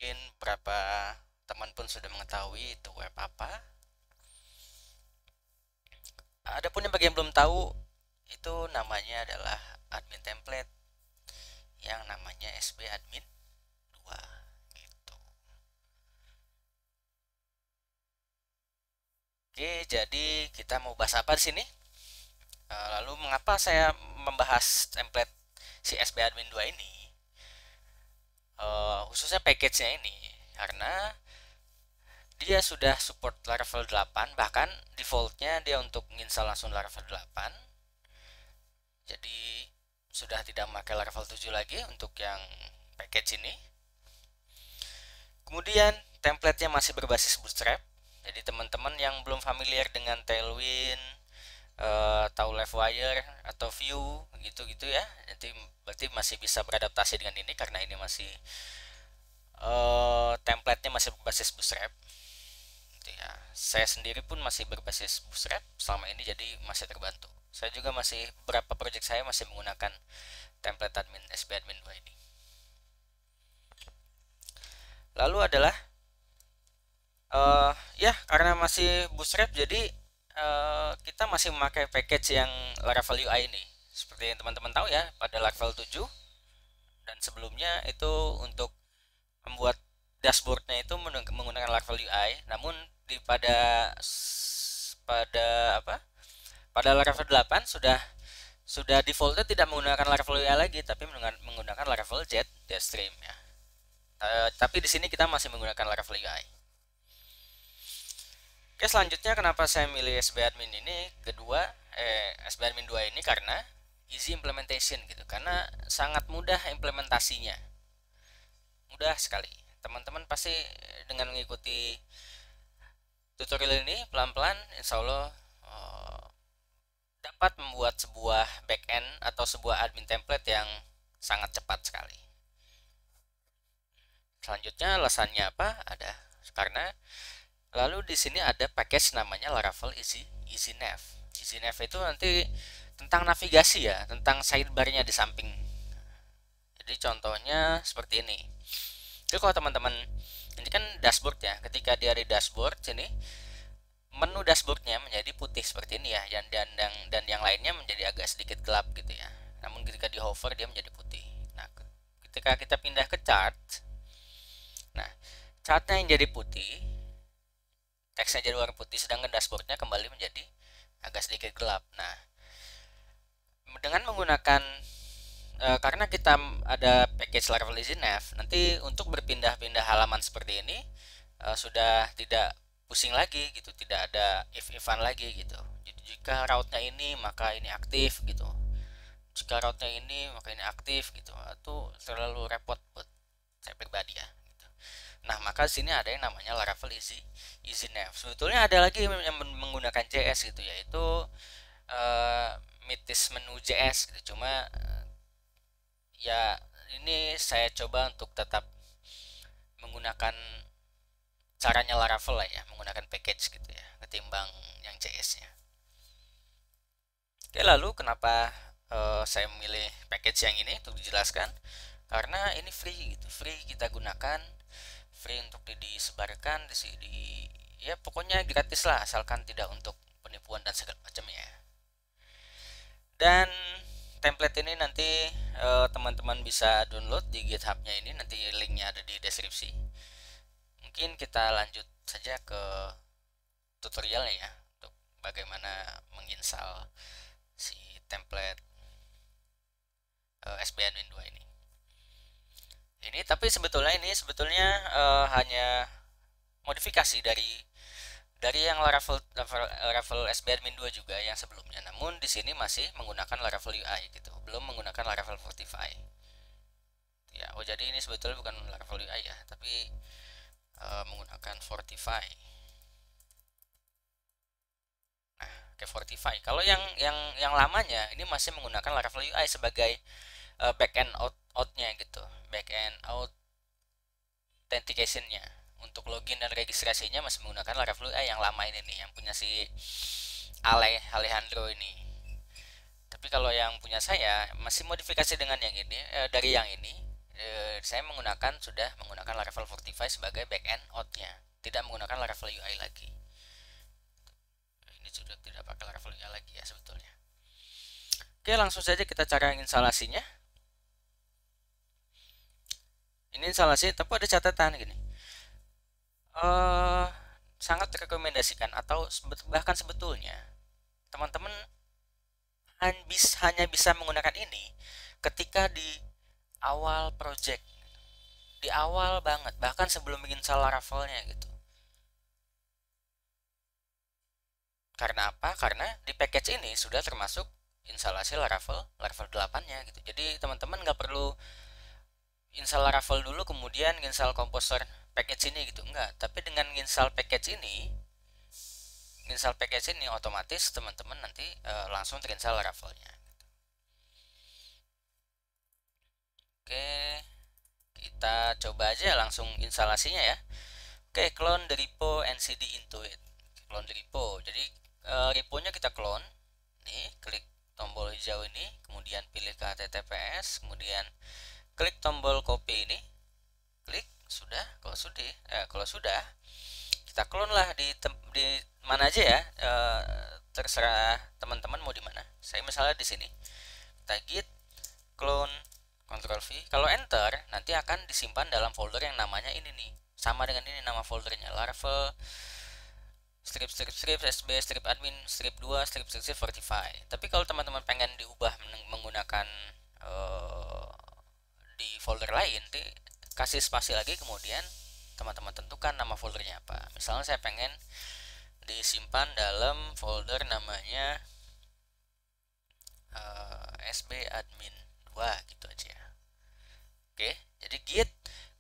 Mungkin beberapa teman pun sudah mengetahui itu web apa. Adapun yang bagi yang belum tahu, itu namanya adalah admin template yang namanya SB admin 2 gitu. Oke, jadi kita mau bahas apa di sini? Lalu mengapa saya membahas template si SB admin 2 ini? Khususnya package-nya ini karena dia sudah support Laravel 8, bahkan defaultnya dia untuk install langsung Laravel 8. Jadi sudah tidak memakai Laravel 7 lagi untuk yang package ini. Kemudian template-nya masih berbasis Bootstrap. Jadi teman-teman yang belum familiar dengan Tailwind, tahu Livewire atau Vue gitu-gitu ya, nanti berarti masih bisa beradaptasi dengan ini karena ini masih template-nya masih berbasis Bootstrap. Gitu ya. Saya sendiri pun masih berbasis Bootstrap selama ini, jadi masih terbantu. Saya juga masih beberapa project saya masih menggunakan template admin SB admin 2 ini. Lalu adalah ya karena masih bootstrap jadi kita masih memakai package yang Laravel UI ini. Seperti yang teman-teman tahu ya, pada Laravel 7 dan sebelumnya itu untuk membuat dashboardnya itu menggunakan Laravel UI. Namun di pada apa? Pada Laravel 8 sudah defaultnya tidak menggunakan Laravel UI lagi, tapi menggunakan Laravel Jetstream ya. Tapi di sini kita masih menggunakan Laravel UI. Oke, selanjutnya kenapa saya milih SB Admin ini? SB Admin 2 ini karena easy implementation gitu. Karena sangat mudah implementasinya. Mudah sekali. Teman-teman pasti dengan mengikuti tutorial ini pelan-pelan insya Allah dapat membuat sebuah backend atau sebuah admin template yang sangat cepat sekali. Selanjutnya alasannya apa? Ada karena lalu di sini ada package namanya Laravel EasyNav. EasyNav itu nanti tentang navigasi ya, tentang sidebarnya di samping. Jadi contohnya seperti ini. Jadi kalau teman-teman ini kan dashboard ya, ketika dia di dashboard sini menu dashboardnya menjadi putih seperti ini ya, dan yang lainnya menjadi agak sedikit gelap gitu ya. Namun ketika di hover dia menjadi putih. Nah, ketika kita pindah ke chart, nah chartnya yang jadi putih, teksnya jadi warna putih, sedangkan dashboardnya kembali menjadi agak sedikit gelap. Nah, dengan menggunakan karena kita ada package Laravel Easy Nav, nanti untuk berpindah-pindah halaman seperti ini sudah tidak pusing lagi gitu, tidak ada if-ifan lagi gitu. Jadi jika route-nya ini maka ini aktif gitu. Jika route-nya ini maka ini aktif gitu. Itu terlalu repot buat saya pribadi ya. Gitu. Nah, maka di sini ada yang namanya Laravel Easy Nav. Sebetulnya ada lagi yang menggunakan JS gitu, yaitu uh, Mitis menu JS gitu. Cuma ya ini saya coba untuk tetap menggunakan caranya Laravel lah ya, menggunakan package gitu ya, ketimbang yang JS-nya. Oke, lalu kenapa saya memilih package yang ini untuk dijelaskan? Karena ini free gitu, free kita gunakan, free untuk disebarkan di ya pokoknya gratis lah, asalkan tidak untuk penipuan dan segala macamnya. Dan template ini nanti teman-teman bisa download di GitHub-nya ini, nanti linknya ada di deskripsi. Mungkin kita lanjut saja ke tutorialnya ya, untuk bagaimana menginstal si template SBN 2 ini. Ini sebetulnya hanya modifikasi dari yang Laravel SBN 2 juga yang sebelumnya. Namun di sini masih menggunakan Laravel UI gitu, belum menggunakan Laravel Fortify. Ya, oh jadi ini sebetulnya bukan Laravel UI ya, tapi menggunakan Fortify. Nah, ke Fortify. Kalau yang lamanya ini masih menggunakan Laravel UI sebagai backend outnya gitu, backend authenticationnya. Untuk login dan registrasinya masih menggunakan Laravel UI yang lama ini nih, yang punya si Alejandro ini. Tapi kalau yang punya saya masih modifikasi dengan yang ini, dari yang ini saya sudah menggunakan Laravel Fortify sebagai backend out-nya, tidak menggunakan Laravel UI lagi. Ini sudah tidak pakai Laravel UI lagi ya sebetulnya. Oke, langsung saja kita cara instalasinya. Ini instalasi, tapi ada catatan gini. Sangat rekomendasikan atau bahkan sebetulnya teman-teman hanya bisa menggunakan ini ketika di awal project, di awal banget, bahkan sebelum menginstal Laravelnya gitu. Karena apa? Karena di package ini sudah termasuk instalasi Laravel 8-nya gitu. Jadi teman-teman nggak perlu install Laravel dulu kemudian install Composer package ini gitu, enggak. Tapi dengan install package ini otomatis teman-teman nanti langsung terinstall Laravelnya. Oke, kita coba aja langsung instalasinya ya. Oke, clone the repo and cd into it. Clone the repo. Jadi reponya kita clone. Nih, klik tombol hijau ini, kemudian pilih ke HTTPS, kemudian klik tombol copy ini. Klik, sudah. Kalau sudah, kita clone lah di mana aja ya. Terserah teman-teman mau di mana. Saya misalnya di sini. Kita git clone Ctrl V. Kalau enter, nanti akan disimpan dalam folder yang namanya ini nih. Sama dengan ini nama foldernya, Laravel strip sb strip admin strip 2 strip Fortify. Tapi kalau teman-teman pengen diubah menggunakan di folder lain, kasih spasi lagi, kemudian teman-teman tentukan nama foldernya apa. Misalnya saya pengen disimpan dalam folder namanya sb admin 2 gitu aja. Oke, jadi git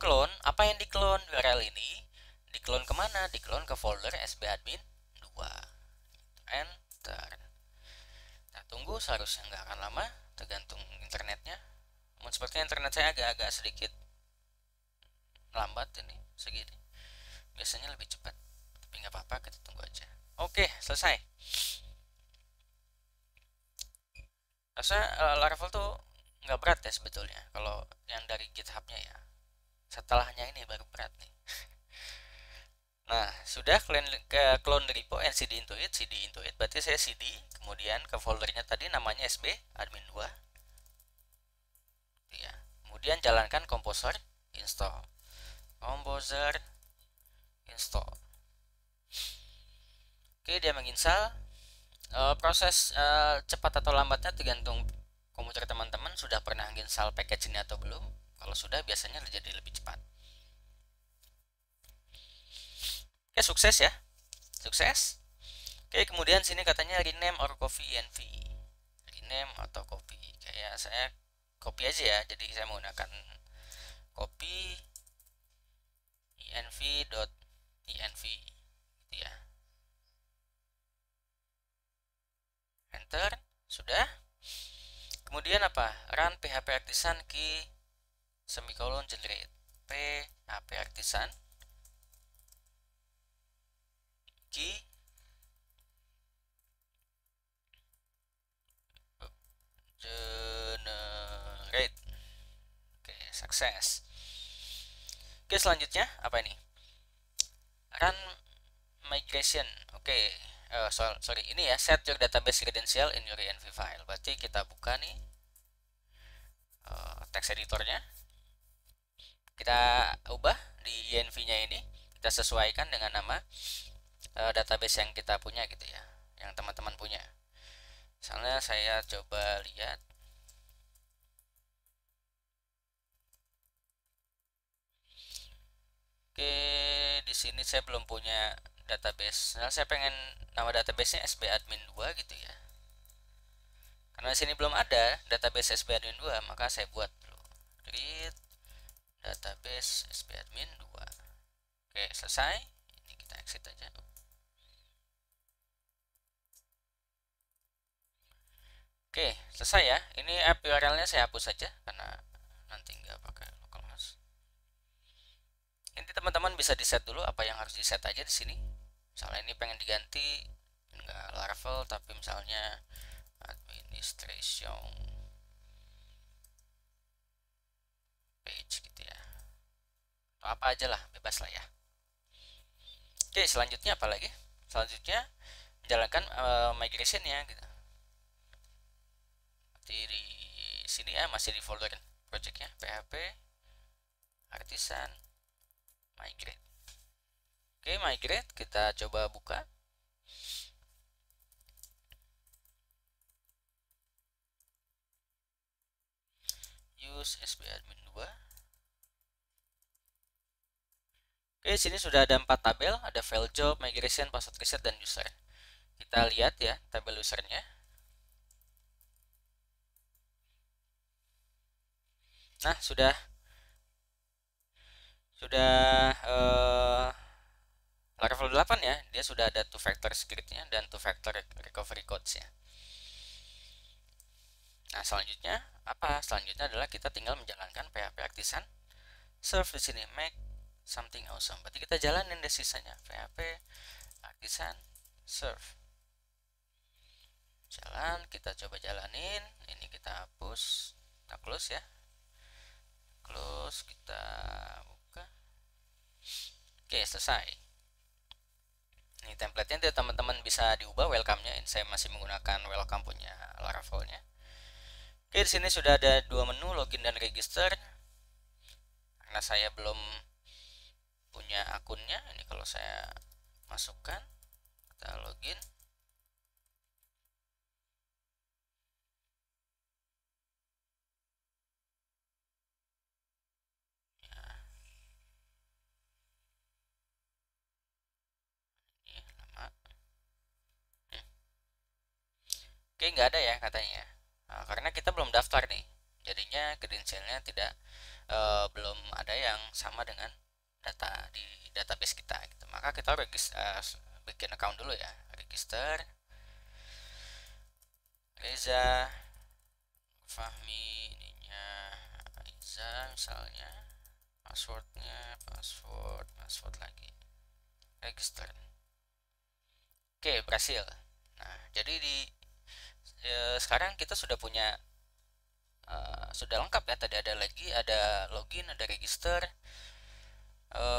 clone, apa yang diklon URL ini, diklon kemana? Diklon ke folder sbadmin 2. Enter. Nah, tunggu, seharusnya nggak akan lama, tergantung internetnya. Namun sepertinya internet saya agak-agak sedikit lambat ini, segini. Biasanya lebih cepat, tapi nggak apa-apa, kita tunggu aja. Oke, selesai. Rasa Laravel tuh nggak berat ya sebetulnya kalau yang dari GitHub-nya ya. Setelahnya ini baru berat nih. Nah, sudah clone repo and cd into it. Berarti saya cd, kemudian ke foldernya tadi namanya sb admin 2. Ya. Kemudian jalankan Composer install. Composer install. Oke, dia menginstal. Proses cepat atau lambatnya tergantung komputer teman-teman sudah pernah install package ini atau belum. Kalau sudah, biasanya jadi lebih cepat. Oke, sukses ya. Sukses. Oke, kemudian sini katanya rename or copy env. Rename atau copy. Kayak saya copy aja ya. Jadi saya menggunakan copy env.env gitu ya. Enter. Sudah. Kemudian apa? Run php artisan key semicolon generate. php artisan key generate. Oke, sukses. Oke, selanjutnya apa ini? Run migration. Oke, sorry, ini ya, set your database credential in your env file. Berarti kita buka nih text editornya, kita ubah di env-nya ini, kita sesuaikan dengan nama database yang kita punya gitu ya, yang teman-teman punya. Misalnya saya coba lihat. Oke, di sini saya belum punya database. Nah, saya pengen nama databasenya sbadmin 2 gitu ya. Karena di sini belum ada database sbadmin 2, maka saya buat dulu. Create database sbadmin 2. Oke, selesai. Ini kita exit aja. Oke, selesai ya. Ini app URL-nya saya hapus saja karena nanti nggak pakai localhost. Nanti teman-teman bisa di set dulu apa yang harus di set aja di sini. Misalnya ini pengen diganti nggak Laravel tapi misalnya administration page image gitu ya, atau apa aja lah, bebas lah ya. Oke, selanjutnya apa lagi? Selanjutnya jalankan migration ya gitu. Di sini ya masih di folder projectnya PHP artisan migrate. Oke, migrate kita coba buka. Use SBadmin 2. Oke, sini sudah ada 4 tabel, ada file job, migration, password reset, dan user. Kita lihat ya tabel usernya. Nah, sudah level 8 ya, dia sudah ada 2-factor security-nya dan 2-factor recovery codes-nya. Nah, selanjutnya apa? Selanjutnya adalah kita tinggal menjalankan PHP Artisan serve di sini, make something awesome. Berarti kita jalanin deh sisanya. PHP Artisan serve. Jalan, kita coba jalanin. Ini kita hapus, kita close ya. Close, kita buka. Oke, selesai. Ini template-nya teman-teman bisa diubah welcome-nya. Saya masih menggunakan welcome punya Laravel-nya. Oke, di sini sudah ada 2 menu, login dan register. Karena saya belum punya akunnya, ini kalau saya masukkan, kita login. Ya. Ini lama. Oke, nggak ada ya katanya. Nah, karena kita belum daftar nih, jadinya credentialnya tidak belum ada yang sama dengan data di database kita gitu. Maka kita bikin account dulu ya, register Reza Fahmi, ininya Reza misalnya, passwordnya password lagi, register. Oke, berhasil. Nah, jadi sekarang kita sudah punya sudah lengkap ya. Tadi ada login, ada register,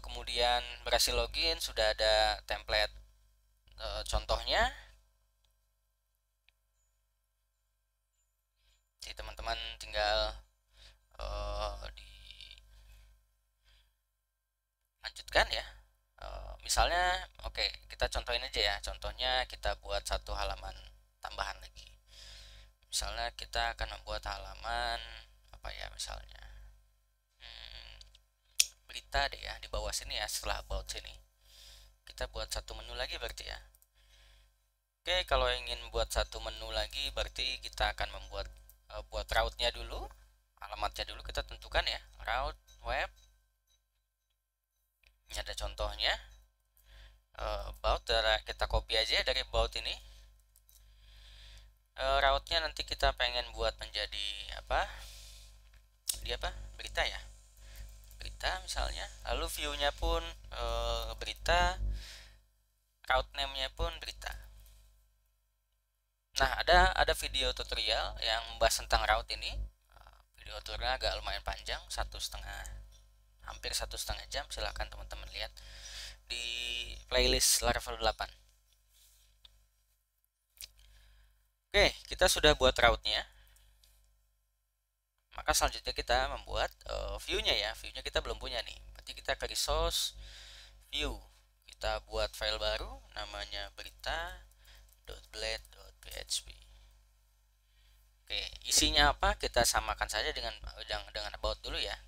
kemudian berhasil login, sudah ada template contohnya. Jadi teman-teman tinggal dilanjutkan ya. Misalnya, oke, kita contohin aja ya. Contohnya kita buat satu halaman tambahan lagi. Misalnya kita akan membuat halaman apa ya, misalnya berita deh ya, di bawah sini ya, setelah about sini kita buat satu menu lagi berarti ya. Oke, kalau ingin buat satu menu lagi berarti kita akan membuat buat route-nya dulu, alamatnya dulu kita tentukan ya, route web. Ini ada contohnya. About, kita copy aja dari about ini. Route-nya nanti kita pengen buat menjadi apa? Dia apa? Berita ya. Berita misalnya. Lalu view-nya pun berita. Route name-nya pun berita. Nah, ada video tutorial yang membahas tentang route ini. Video tutorialnya agak lumayan panjang, hampir 1,5 jam. Silahkan teman-teman lihat di playlist Laravel 8. Oke, kita sudah buat route-nya. Maka selanjutnya kita membuat view-nya ya. View-nya kita belum punya nih. Berarti kita ke resource, view. Kita buat file baru namanya berita.blade.php. Oke, isinya apa? Kita samakan saja dengan about dulu ya.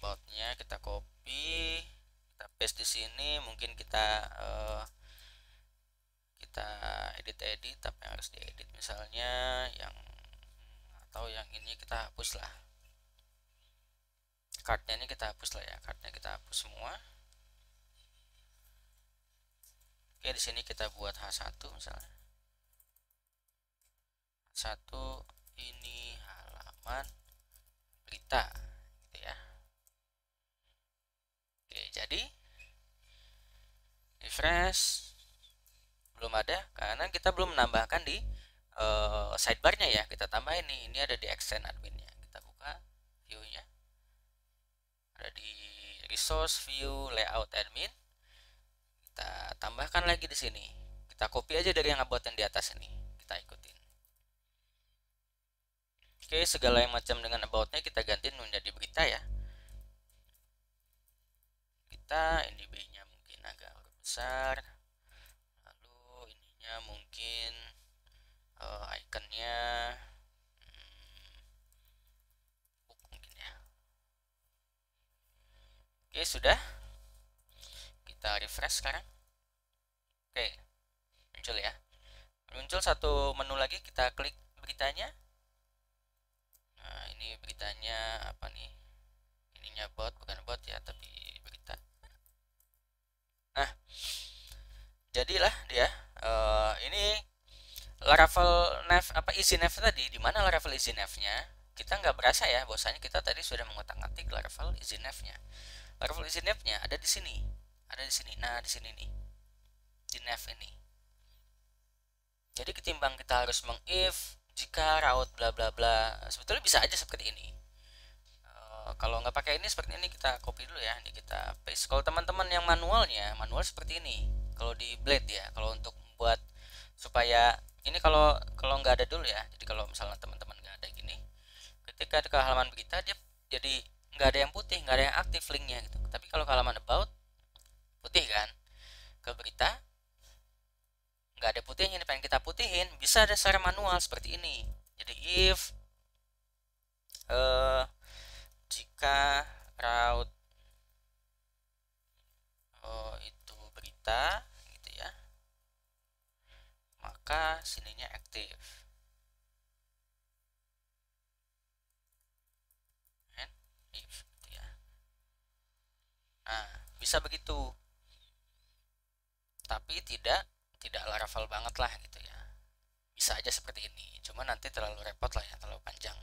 About-nya kita copy, kita paste di sini. Mungkin kita edit apa yang harus diedit, misalnya atau yang ini kita hapus lah. Cardnya ini kita hapus lah ya, cardnya kita hapus semua. Oke, di sini kita buat H1 misalnya. H1 ini halaman berita gitu ya. Oke, jadi refresh, belum ada karena kita belum menambahkan di sidebarnya ya. Kita tambahin nih, ini ada di extend adminnya. Kita buka view ada di resource view layout admin. Kita tambahkan lagi di sini. Kita copy aja dari yang about yang di atas ini. Kita ikutin. Oke, segala yang macam dengan about-nya kita gantiin menjadi berita ya. Kita ini B-nya mungkin agak besar. Lalu ininya mungkin ikonnya book mungkin ya. Oke, sudah. Kita refresh sekarang. Oke, muncul ya. Muncul satu menu lagi, kita klik beritanya. Nah, ini beritanya apa nih? Ininya bot, bukan bot ya, tapi berita. Nah, jadilah dia. Ini Laravel nav apa easy nav tadi, di mana Laravel easy nav-nya? Kita nggak berasa ya, bahwasanya kita tadi sudah mengotak-atik Laravel easy nav-nya. Laravel easy nav-nya ada di sini. Ada di sini. Nah, di sini nih. Di nav ini. Jadi ketimbang kita harus meng-if jika route bla bla bla, sebetulnya bisa aja seperti ini. Kalau nggak pakai ini seperti ini, kita copy dulu ya, ini kita paste. Kalau teman-teman yang manualnya, manual seperti ini. Kalau di Blade ya, kalau untuk buat supaya ini kalau nggak ada dulu ya. Jadi kalau misalnya teman-teman nggak ada gini, ketika ke halaman berita dia jadi nggak ada yang putih, nggak ada yang aktif linknya gitu. Tapi kalau ke halaman about putih kan, ke berita nggak ada putihnya, ini pengen kita putihin, bisa ada secara manual seperti ini. Jadi if jika route itu berita gitu ya, maka sininya aktif. And if gitu ya. Nah, bisa begitu. Tapi tidak Laravel banget lah gitu ya. Bisa aja seperti ini. Cuma nanti terlalu repot lah ya, terlalu panjang.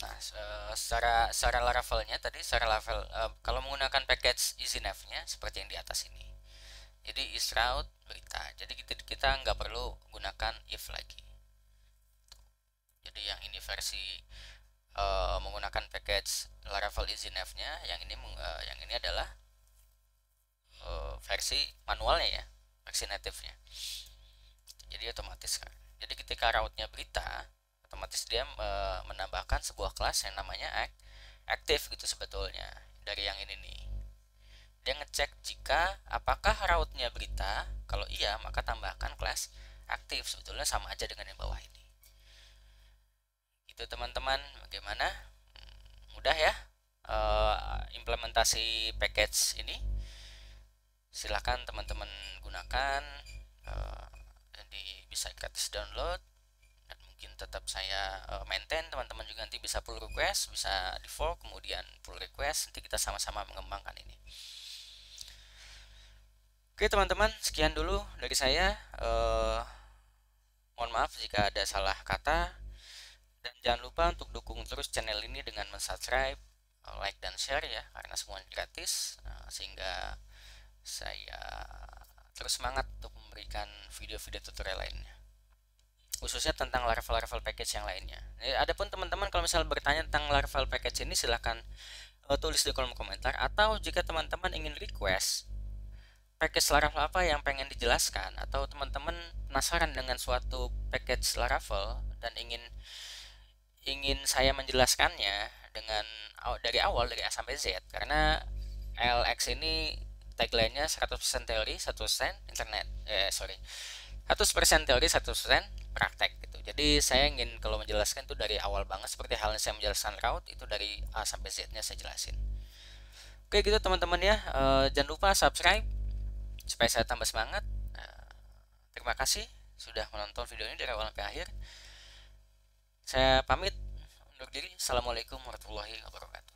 Nah, secara Laravelnya tadi, secara Laravel kalau menggunakan package EasyNav-nya seperti yang di atas ini. Jadi is route berita. Jadi kita nggak perlu gunakan if lagi. Jadi yang ini versi menggunakan package Laravel EasyNav-nya, yang ini adalah versi manualnya ya, versi native-nya. Jadi otomatis kan. Jadi ketika route-nya berita, otomatis dia menambahkan sebuah kelas yang namanya active gitu sebetulnya dari yang ini nih. Dia ngecek jika apakah route-nya berita, kalau iya maka tambahkan kelas aktif, sebetulnya sama aja dengan yang bawah ini. Itu teman-teman, bagaimana? Mudah ya implementasi package ini. Silahkan teman-teman gunakan, jadi bisa gratis download. Dan mungkin tetap saya maintain, teman-teman juga nanti bisa pull request, bisa di fork, kemudian pull request, nanti kita sama-sama mengembangkan ini. Oke teman-teman, sekian dulu dari saya. Mohon maaf jika ada salah kata, dan jangan lupa untuk dukung terus channel ini dengan subscribe, like dan share ya, karena semuanya gratis, sehingga saya terus semangat untuk memberikan video-video tutorial lainnya, khususnya tentang Laravel package yang lainnya. Adapun teman-teman kalau misalnya bertanya tentang Laravel package ini, silahkan tulis di kolom komentar, atau jika teman-teman ingin request package Laravel apa yang pengen dijelaskan, atau teman-teman penasaran dengan suatu package Laravel dan ingin saya menjelaskannya dengan dari awal, dari A sampai Z, karena LX ini tagline-nya 100% teori, 100% internet. 100% teori, 100% praktek gitu. Jadi saya ingin kalau menjelaskan itu dari awal banget, seperti halnya saya menjelaskan route itu dari A sampai Z-nya saya jelasin. Oke gitu teman-teman ya. Jangan lupa subscribe supaya saya tambah semangat. Terima kasih sudah menonton video ini dari awal sampai akhir. Saya pamit undur diri. Assalamualaikum warahmatullahi wabarakatuh.